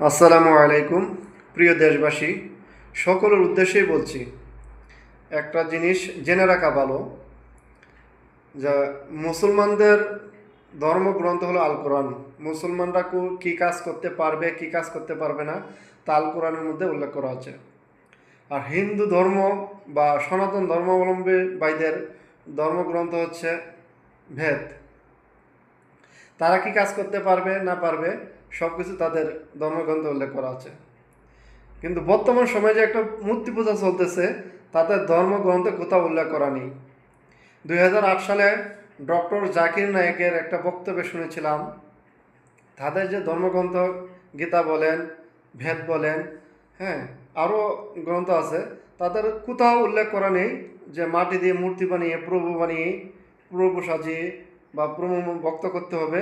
আসসালামু আলাইকুম। প্রিয় দেশবাসী, সকলের উদ্দেশ্যেই বলছি, একটা জিনিস জেনে রাখা ভালো, যা মুসলমানদের ধর্মগ্রন্থ হলো আল কোরআন। মুসলমানরা কী কাজ করতে পারবে, কী কাজ করতে পারবে না, তা আল কোরআনের মধ্যে উল্লেখ করা আছে। আর হিন্দু ধর্ম বা সনাতন ধর্মাবলম্বী ভাইদের ধর্মগ্রন্থ হচ্ছে ভেদ। তারা কি কাজ করতে পারবে না পারবে সব কিছু তাদের ধর্মগ্রন্থে উল্লেখ করা আছে। কিন্তু বর্তমান সময়ে যে একটা মূর্তি পূজা চলতেছে, তাদের ধর্মগ্রন্থে কোথাও উল্লেখ করা নেই। 2008 সালে ডক্টর জাকির নায়েকের একটা বক্তব্য শুনেছিলাম। তাদের যে ধর্মগ্রন্থ গীতা বলেন, ভেদ বলেন, হ্যাঁ, আরও গ্রন্থ আছে, তাদের কোথাও উল্লেখ করা নেই যে মাটি দিয়ে মূর্তি বানিয়ে প্রভু সাজিয়ে বা প্রভু ভক্ত করতে হবে।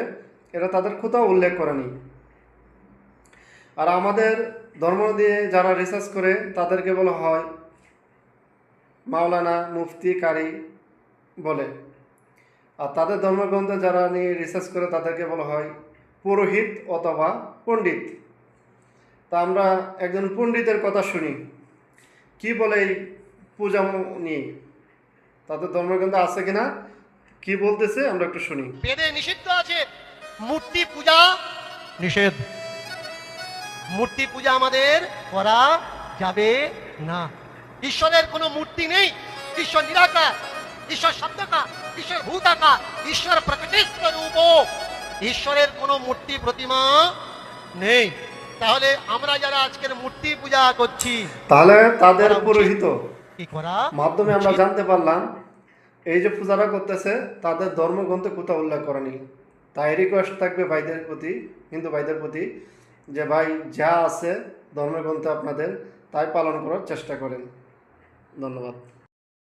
এটা তাদের কোথাও উল্লেখ করা নেই। আর আমাদের ধর্ম দিয়ে যারা রিসার্চ করে তাদেরকে বলা হয় মাওলানা, মুফতি, কারি বলে। আর তাদের ধর্মগ্রন্থে যারা নিয়ে রিসার্চ করে তাদেরকে বলা হয় পুরোহিত অথবা পণ্ডিত। তা আমরা একজন পণ্ডিতের কথা শুনি, কি বলে এই পূজা নিয়ে, তাদের ধর্মগ্রন্থে আছে কিনা, কি বলতেছে আমরা একটু শুনি। বেদে নিষিদ্ধ আছে মূর্তি পূজা, নিষেধ। মূর্তি পূজা আমাদের করা যাবে না। ঈশ্বরের কোনো মূর্তি নেই, ঈশ্বর নিরাকার, ঈশ্বর শব্দকার, ঈশ্বর ভূতাকার, ঈশ্বর প্রকৃতিস্থ রূপ। ঈশ্বরের কোনো মূর্তি প্রতিমা নেই। তাহলে আমরা যারা আজকের মূর্তি পূজা করছি, তাহলে তাদের পুরোহিত কি করা মাধ্যমে আমরা জানতে পারলাম এই যে পূজারা করতেছে তাদের ধর্মগ্রন্থে কোথাও উল্লেখ করা নেই। তাই রিকোয়েস্ট থাকবে ভাইদের প্রতি, হিন্দু ভাইদের প্রতি, যে ভাই যা আছে ধর্মগ্রন্থে আপনাদের তাই পালন করার চেষ্টা করেন। ধন্যবাদ।